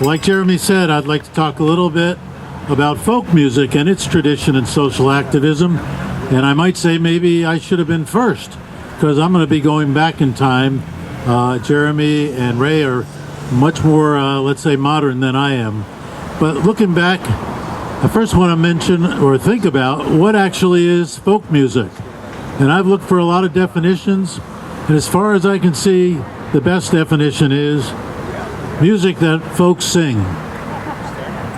Like Jeremy said, I'd like to talk a little bit about folk music and its tradition and social activism. And I might say maybe I should have been first, because I'm going to be going back in time. Jeremy and Ray are much more, let's say, modern than I am. But looking back, I first want to mention or think about what actually is folk music. And I've looked for a lot of definitions, and as far as I can see, the best definition is music that folks sing.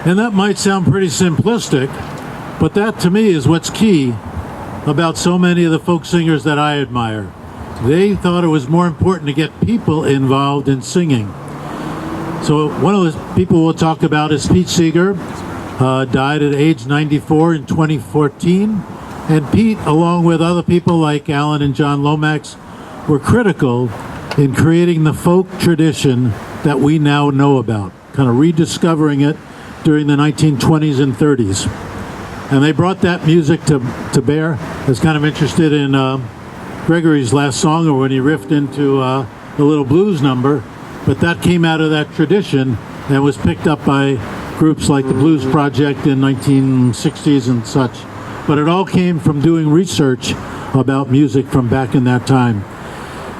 And that might sound pretty simplistic, but that to me is what's key about so many of the folk singers that I admire. They thought it was more important to get people involved in singing. So one of the people we'll talk about is Pete Seeger, died at age 94 in 2014. And Pete, along with other people like Alan and John Lomax, were critical in creating the folk tradition that we now know about, kind of rediscovering it during the 1920s and 30s. And they brought that music to bear. I was kind of interested in Gregory's last song, or when he riffed into the little blues number, but that came out of that tradition and was picked up by groups like the Blues Project in 1960s and such. But it all came from doing research about music from back in that time.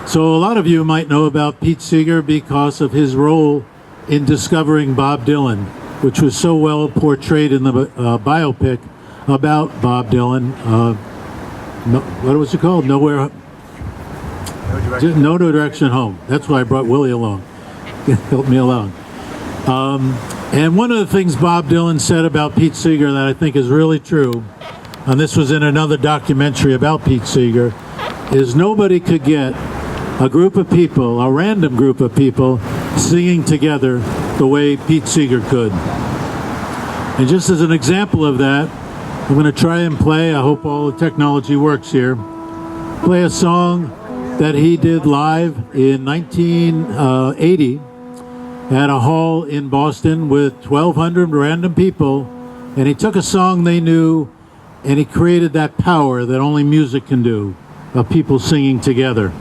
So a lot of you might know about Pete Seeger because of his role in discovering Bob Dylan, which was so well portrayed in the biopic about Bob Dylan. What was it called? No Direction Home. That's why I brought Willie along. Help me along. And one of the things Bob Dylan said about Pete Seeger that I think is really true, and this was in another documentary about Pete Seeger, is nobody could get a group of people, a random group of people, singing together the way Pete Seeger could. And just as an example of that, I'm going to try and play, I hope all the technology works here, play a song that he did live in 1980 at a hall in Boston with 1,200 random people, and he took a song they knew and he created that power that only music can do, of people singing together.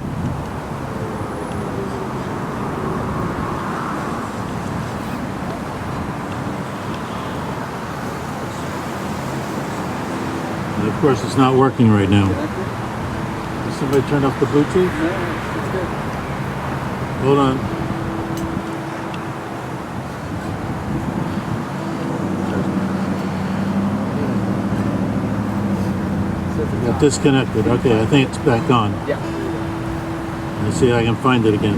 And of course it's not working right now. Has somebody turned off the Bluetooth? Hold on. Got disconnected. Okay, I think it's back on. Yeah. Let's see if I can find it again.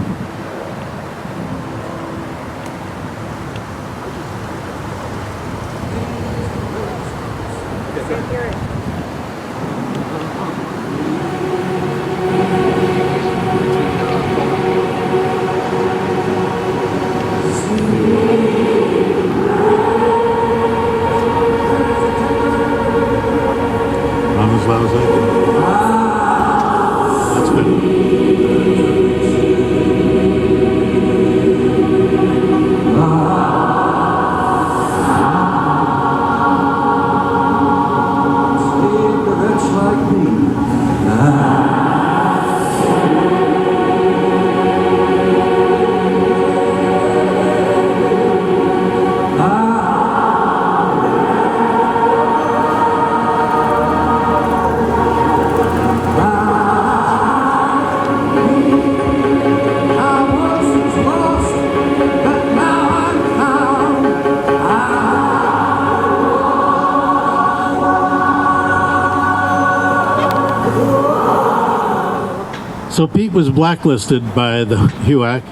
That's good. So Pete was blacklisted by the HUAC,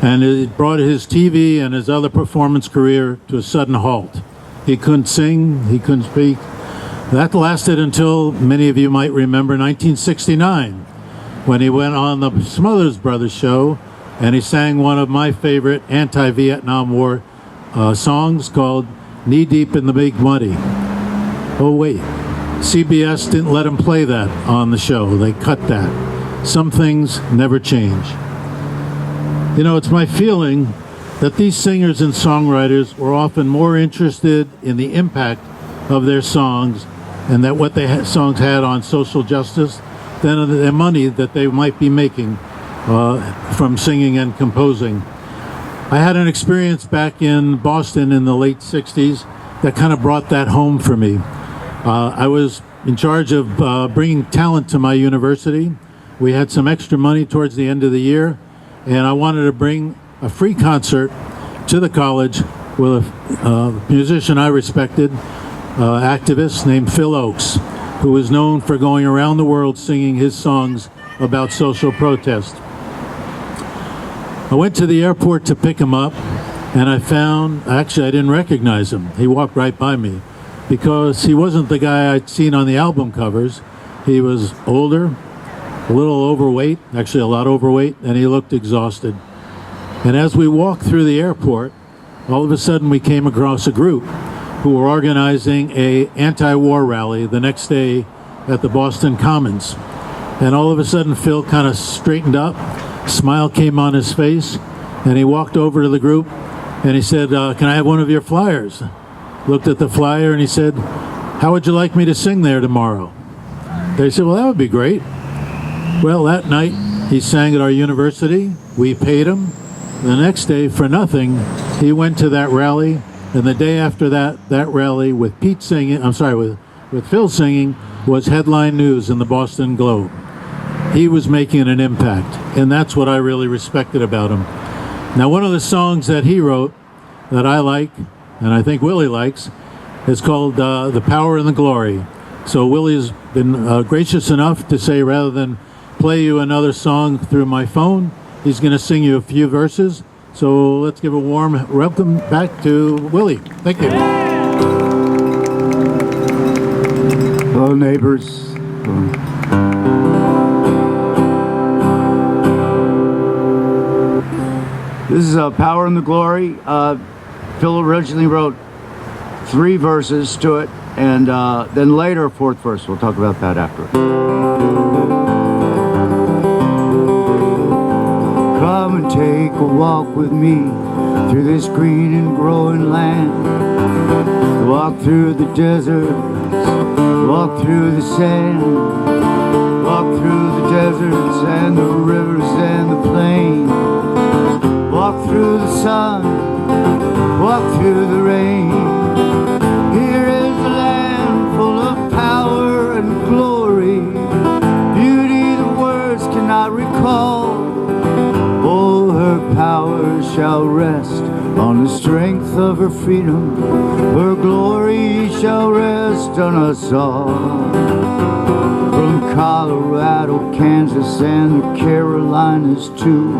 and it brought his TV and his other performance career to a sudden halt. He couldn't sing, he couldn't speak. That lasted until, many of you might remember, 1969, when he went on the Smothers Brothers show, and he sang one of my favorite anti-Vietnam War songs called Knee Deep in the Big Muddy. Oh wait, CBS didn't let him play that on the show. They cut that. Some things never change. You know, it's my feeling that these singers and songwriters were often more interested in the impact of their songs and that what their songs had on social justice than the money that they might be making from singing and composing. I had an experience back in Boston in the late 60s that kind of brought that home for me. I was in charge of bringing talent to my university. We had some extra money towards the end of the year, and I wanted to bring a free concert to the college with a musician I respected, activist named Phil Ochs, who was known for going around the world singing his songs about social protest. I went to the airport to pick him up, and I didn't recognize him. He walked right by me because he wasn't the guy I'd seen on the album covers. He was older, a little overweight, actually a lot overweight, and he looked exhausted. And as we walked through the airport, all of a sudden we came across a group who were organizing a anti-war rally the next day at the Boston Commons. And all of a sudden Phil kind of straightened up, smile came on his face, and he walked over to the group and he said, can I have one of your flyers? Looked at the flyer and he said, how would you like me to sing there tomorrow? They said, well, that would be great. Well, that night he sang at our university. We paid him. The next day, for nothing, he went to that rally, and the day after that rally with Phil singing was headline news in the Boston Globe. He was making an impact, and that's what I really respected about him. Now, one of the songs that he wrote that I like, and I think Willie likes, is called The Power and the Glory. So Willie's been gracious enough to say, rather than play you another song through my phone, he's going to sing you a few verses. So let's give a warm welcome back to Willie. Thank you. Hello, neighbors. This is Power and the Glory. Phil originally wrote 3 verses to it, and then later a 4th verse. We'll talk about that after. Come and take a walk with me through this green and growing land. Walk through the deserts, walk through the sand, walk through the deserts and the rivers and the plains. Walk through the sun, walk through the rain. Here is a land full of power and glory, beauty the words cannot recall. Oh, her power shall rest on the strength of her freedom. Her glory shall rest on us all. From Colorado, Kansas, and the Carolinas to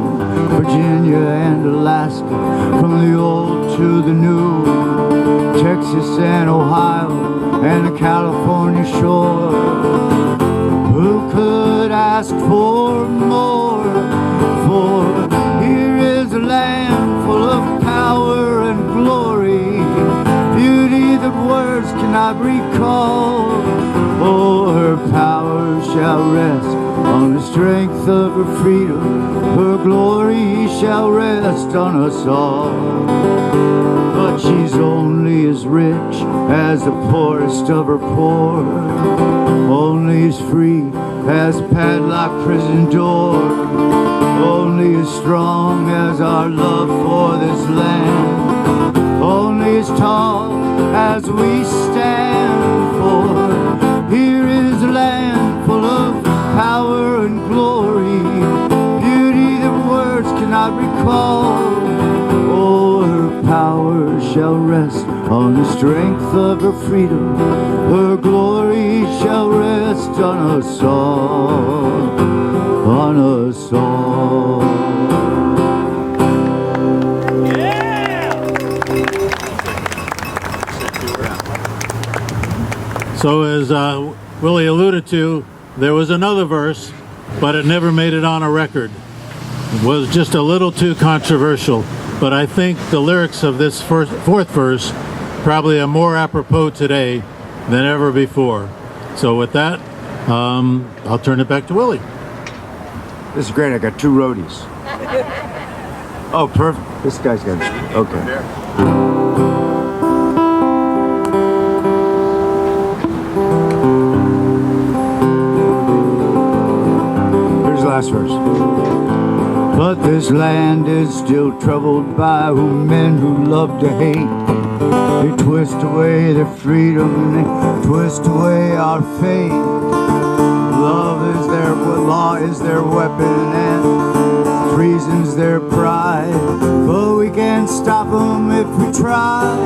Virginia and Alaska, from the old to the new, Texas and Ohio and the California shore. Who could ask for more? For here is a land full of power and glory, beauty that words cannot recall. Oh, her power shall rest on the strength of her freedom. Her glory shall rest on us all. But she's only as rich as the poorest of her poor, only as free as a padlocked prison door, only as strong as our love for this land, only as tall as we stand for. Here is a land full of power and glory, beauty that words cannot recall. Oh, her power shall rest on the strength of her freedom. Her glory shall rest on us all, on us all. So as Willie alluded to, there was another verse, but it never made it on a record. It was just a little too controversial, but I think the lyrics of this 4th verse probably are more apropos today than ever before. So with that, I'll turn it back to Willie. This is great. I got 2 roadies. Oh, perfect. This guy's got it. Okay. Last verse. But this land is still troubled by men who love to hate. They twist away their freedom and they twist away our faith. Love is their law is their weapon and treason's their pride. But we can't stop them if we try.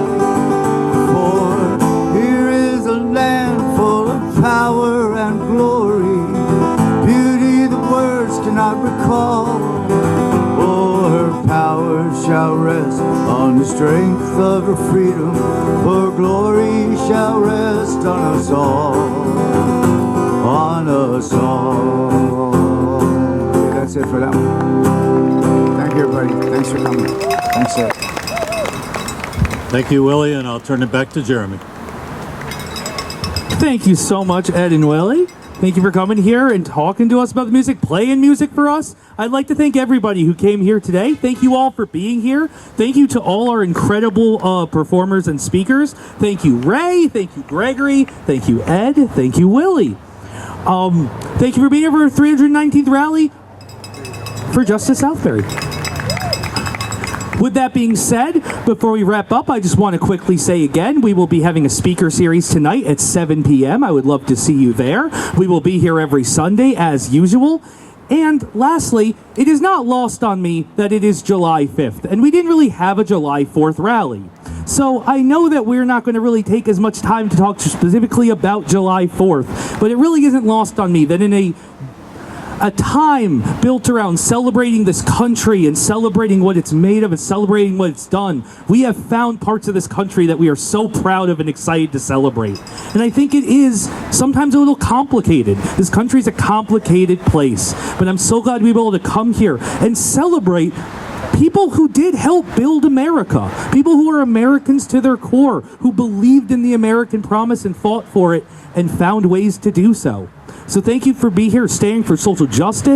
For here is a land full of power and glory, beauty the words cannot recall. Oh, her power shall rest on the strength of her freedom, her glory shall rest on us all, on us all. Okay, that's it for that one. Thank you, everybody. Thanks for coming. Thanks, Ed. Thank you, Willie, and I'll turn it back to Jeremy. Thank you so much, Ed and Willie. Thank you for coming here and talking to us about the music, playing music for us. I'd like to thank everybody who came here today. Thank you all for being here. Thank you to all our incredible performers and speakers. Thank you, Ray. Thank you, Gregory. Thank you, Ed. Thank you, Willie. Thank you for being here for our 319th rally for Justice Southbury. With that being said, before we wrap up, I just want to quickly say again, we will be having a speaker series tonight at 7 p.m. I would love to see you there. We will be here every Sunday as usual. And lastly, it is not lost on me that it is July 5th, and we didn't really have a July 4th rally. So I know that we're not going to really take as much time to talk specifically about July 4th, but it really isn't lost on me that in a time built around celebrating this country and celebrating what it's made of and celebrating what it's done, we have found parts of this country that we are so proud of and excited to celebrate. And I think it is sometimes a little complicated. This country is a complicated place, but I'm so glad to be able to come here and celebrate people who did help build America, people who are Americans to their core, who believed in the American promise and fought for it and found ways to do so. So thank you for being here, staying for social justice.